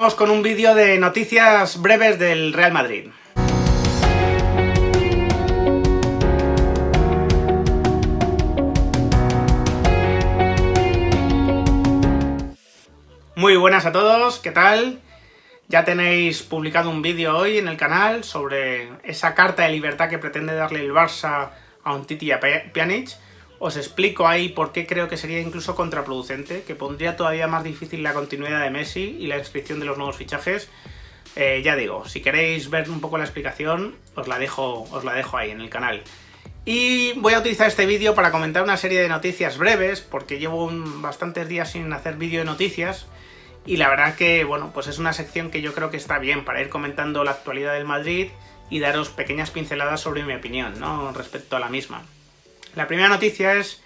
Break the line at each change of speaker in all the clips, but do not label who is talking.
Vamos con un vídeo de noticias breves del Real Madrid. Muy buenas a todos, ¿qué tal? Ya tenéis publicado un vídeo hoy en el canal sobre esa carta de libertad que pretende darle el Barça a Umtiti y a Pjanic. Os explico ahí por qué creo que sería incluso contraproducente, que pondría todavía más difícil la continuidad de Messi y la inscripción de los nuevos fichajes. Ya digo, si queréis ver un poco la explicación, os la dejo ahí en el canal. Y voy a utilizar este vídeo para comentar una serie de noticias breves, porque llevo bastantes días sin hacer vídeo de noticias. Y la verdad que, bueno, pues es una sección que yo creo que está bien para ir comentando la actualidad del Madrid y daros pequeñas pinceladas sobre mi opinión, ¿no?, respecto a la misma. La primera noticia es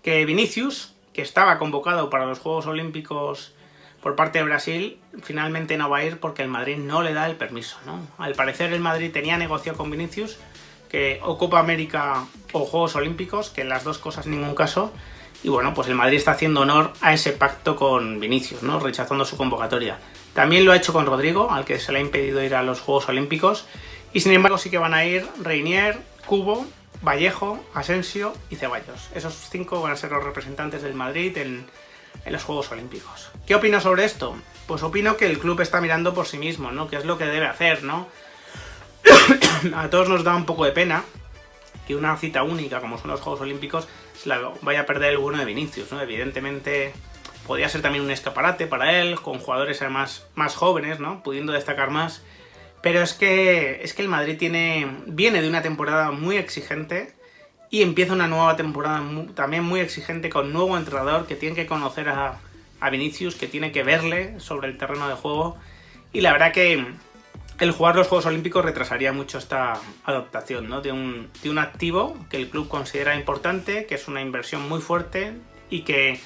que Vinicius, que estaba convocado para los Juegos Olímpicos por parte de Brasil, finalmente no va a ir porque el Madrid no le da el permiso, ¿no? Al parecer el Madrid tenía negociado con Vinicius que o Copa América o Juegos Olímpicos, que en las dos cosas en ningún caso, y bueno, pues el Madrid está haciendo honor a ese pacto con Vinicius, ¿no?, rechazando su convocatoria. También lo ha hecho con Rodrigo, al que se le ha impedido ir a los Juegos Olímpicos, y sin embargo sí que van a ir Reinier, Cubo, Vallejo, Asensio y Ceballos. Esos 5 van a ser los representantes del Madrid en los Juegos Olímpicos. ¿Qué opino sobre esto? Pues opino que el club está mirando por sí mismo, ¿no?, que es lo que debe hacer, ¿no? A todos nos da un poco de pena que una cita única como son los Juegos Olímpicos se la vaya a perder el bueno de Vinicius, ¿no? Evidentemente podría ser también un escaparate para él, con jugadores además más jóvenes, ¿no?, pudiendo destacar más. Pero es que el Madrid viene de una temporada muy exigente y empieza una nueva temporada también muy exigente con nuevo entrenador que tiene que conocer a Vinicius, que tiene que verle sobre el terreno de juego. Y la verdad que el jugar los Juegos Olímpicos retrasaría mucho esta adaptación, ¿no?, de un activo que el club considera importante, que es una inversión muy fuerte y que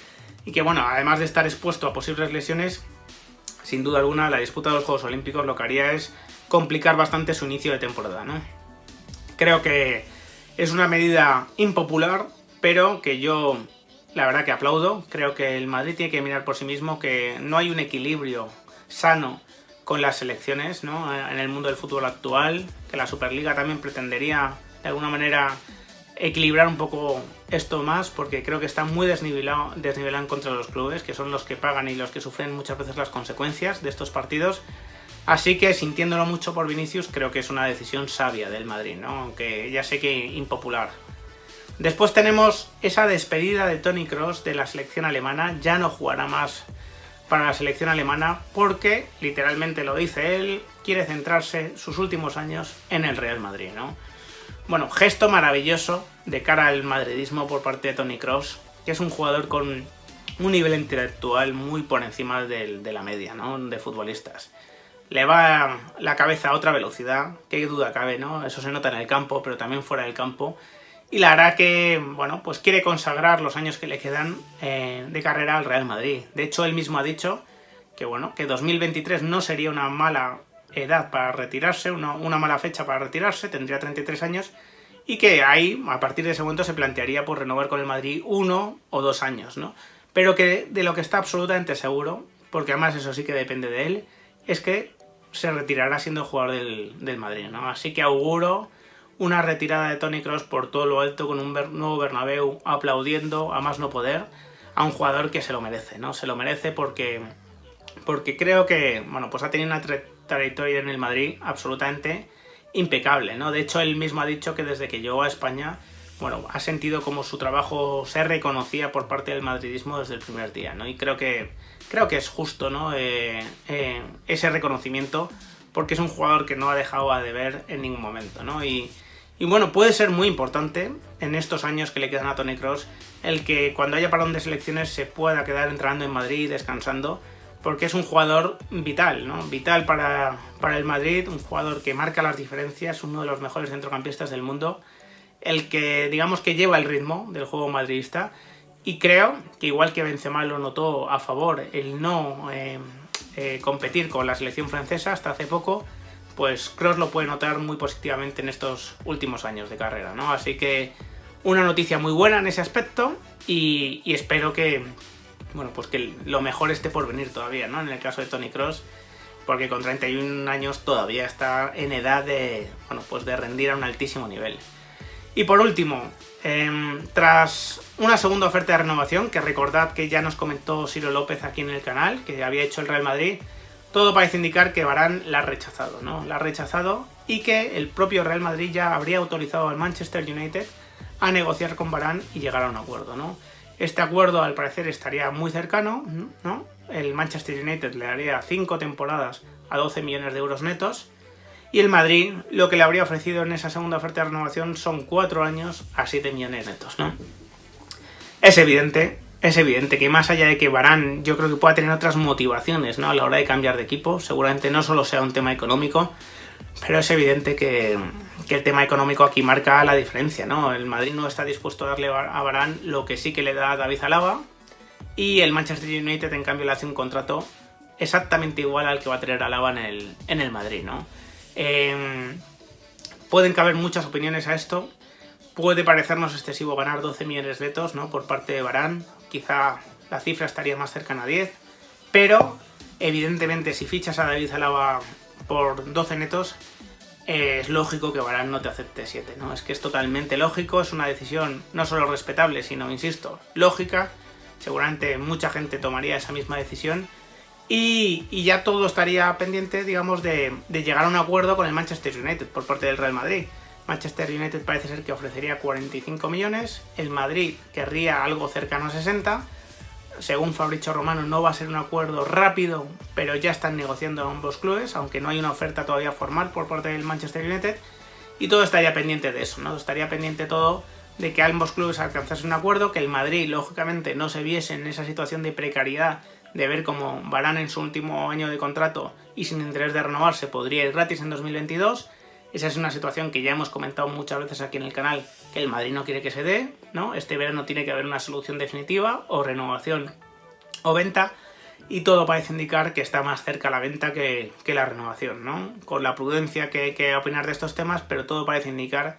bueno, además de estar expuesto a posibles lesiones, sin duda alguna la disputa de los Juegos Olímpicos lo que haría es complicar bastante su inicio de temporada, ¿no? Creo que es una medida impopular, pero que yo la verdad que aplaudo. Creo que el Madrid tiene que mirar por sí mismo, que no hay un equilibrio sano con las selecciones, ¿no?, en el mundo del fútbol actual, que la Superliga también pretendería de alguna manera equilibrar un poco esto más, porque creo que está muy desnivelado en contra de los clubes, que son los que pagan y los que sufren muchas veces las consecuencias de estos partidos. Así que, sintiéndolo mucho por Vinicius, creo que es una decisión sabia del Madrid, ¿no?, aunque ya sé que impopular. Después tenemos esa despedida de Toni Kroos de la selección alemana. Ya no jugará más para la selección alemana porque, literalmente lo dice él, quiere centrarse sus últimos años en el Real Madrid, ¿no? Bueno, gesto maravilloso de cara al madridismo por parte de Toni Kroos, que es un jugador con un nivel intelectual muy por encima de la media, ¿no?, de futbolistas. Le va la cabeza a otra velocidad, qué duda cabe, ¿no? Eso se nota en el campo, pero también fuera del campo. Y la verdad que, bueno, pues quiere consagrar los años que le quedan de carrera al Real Madrid. De hecho, él mismo ha dicho que, bueno, que 2023 no sería una mala edad para retirarse, una mala fecha para retirarse, tendría 33 años, y que ahí, a partir de ese momento, se plantearía por renovar con el Madrid 1 o 2 años, ¿no? Pero que de lo que está absolutamente seguro, porque además eso sí que depende de él, es que se retirará siendo jugador del Madrid, ¿no? Así que auguro una retirada de Toni Kroos por todo lo alto, con un nuevo Bernabéu aplaudiendo a más no poder a un jugador que se lo merece, ¿no? Se lo merece porque creo que, bueno, pues ha tenido una trayectoria en el Madrid absolutamente impecable, ¿no? De hecho, él mismo ha dicho que desde que llegó a España, bueno, ha sentido como su trabajo se reconocía por parte del madridismo desde el primer día, ¿no? Y creo que es justo, ¿no?, ese reconocimiento, porque es un jugador que no ha dejado a deber en ningún momento, ¿no? Y bueno, puede ser muy importante en estos años que le quedan a Toni Kroos el que cuando haya parón de selecciones se pueda quedar entrenando en Madrid, descansando, porque es un jugador vital, ¿no? Vital para el Madrid, un jugador que marca las diferencias, uno de los mejores centrocampistas del mundo, el que, digamos, que lleva el ritmo del juego madridista. Y creo que, igual que Benzema lo notó a favor el no competir con la selección francesa hasta hace poco, pues Kroos lo puede notar muy positivamente en estos últimos años de carrera, ¿no? Así que una noticia muy buena en ese aspecto y espero que, bueno, pues que lo mejor esté por venir todavía, ¿no?, en el caso de Toni Kroos, porque con 31 años todavía está en edad de, bueno, pues de rendir a un altísimo nivel. Y por último, tras una segunda oferta de renovación, que recordad que ya nos comentó Ciro López aquí en el canal, que había hecho el Real Madrid, todo parece indicar que Varane la ha rechazado, ¿no? La ha rechazado y que el propio Real Madrid ya habría autorizado al Manchester United a negociar con Varane y llegar a un acuerdo, ¿no? Este acuerdo al parecer estaría muy cercano, ¿no? El Manchester United le daría 5 temporadas a 12 millones de euros netos y el Madrid lo que le habría ofrecido en esa segunda oferta de renovación son 4 años a 7 millones netos, ¿no? Es evidente que más allá de que Varane yo creo que pueda tener otras motivaciones, ¿no? A la hora de cambiar de equipo, seguramente no solo sea un tema económico, pero es evidente que el tema económico aquí marca la diferencia, ¿no? El Madrid no está dispuesto a darle a Varane lo que sí que le da a David Alaba y el Manchester United en cambio le hace un contrato exactamente igual al que va a tener Alaba en el Madrid, ¿no? Pueden caber muchas opiniones a esto. Puede parecernos excesivo ganar 12 millones de netos, ¿no? Por parte de Varane. Quizá la cifra estaría más cercana a 10. Pero, evidentemente, si fichas a David Alaba por 12 netos, es lógico que Varane no te acepte 7, ¿no? Es que es totalmente lógico, es una decisión no solo respetable, sino, insisto, lógica. Seguramente mucha gente tomaría esa misma decisión. Y ya todo estaría pendiente, digamos, de llegar a un acuerdo con el Manchester United por parte del Real Madrid. Manchester United parece ser que ofrecería 45 millones, el Madrid querría algo cercano a 60. Según Fabrizio Romano no va a ser un acuerdo rápido, pero ya están negociando ambos clubes, aunque no hay una oferta todavía formal por parte del Manchester United. Y todo estaría pendiente de eso, ¿no? Estaría pendiente todo de que ambos clubes alcanzasen un acuerdo, que el Madrid, lógicamente, no se viese en esa situación de precariedad de ver cómo Varane en su último año de contrato y sin interés de renovarse podría ir gratis en 2022. Esa es una situación que ya hemos comentado muchas veces aquí en el canal, que el Madrid no quiere que se dé, ¿no? Este verano tiene que haber una solución definitiva, o renovación o venta, y todo parece indicar que está más cerca la venta que la renovación, ¿no? Con la prudencia que hay que opinar de estos temas, pero todo parece indicar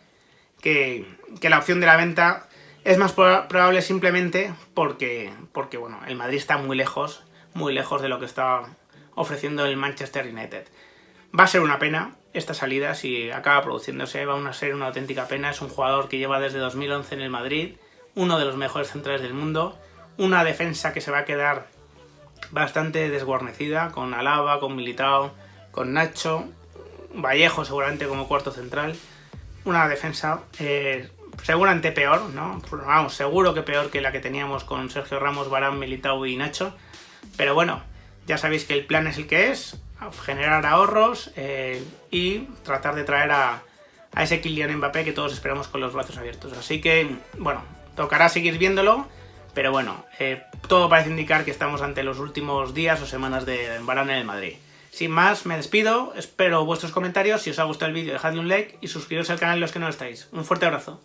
que la opción de la venta es más probable simplemente porque bueno, el Madrid está muy lejos de lo que está ofreciendo el Manchester United. Va a ser una pena esta salida, si acaba produciéndose, va a ser una auténtica pena. Es un jugador que lleva desde 2011 en el Madrid, uno de los mejores centrales del mundo, una defensa que se va a quedar bastante desguarnecida, con Alaba, con Militao, con Nacho, Vallejo seguramente como cuarto central, una defensa seguramente peor, ¿no? Vamos, seguro que peor que la que teníamos con Sergio Ramos, Varane, Militao y Nacho, pero bueno, ya sabéis que el plan es el que es, generar ahorros y tratar de traer a ese Kylian Mbappé que todos esperamos con los brazos abiertos. Así que, bueno, tocará seguir viéndolo, pero bueno, todo parece indicar que estamos ante los últimos días o semanas de Varane en el Madrid. Sin más, me despido, espero vuestros comentarios, si os ha gustado el vídeo dejadle un like y suscribiros al canal los que no lo estáis. Un fuerte abrazo.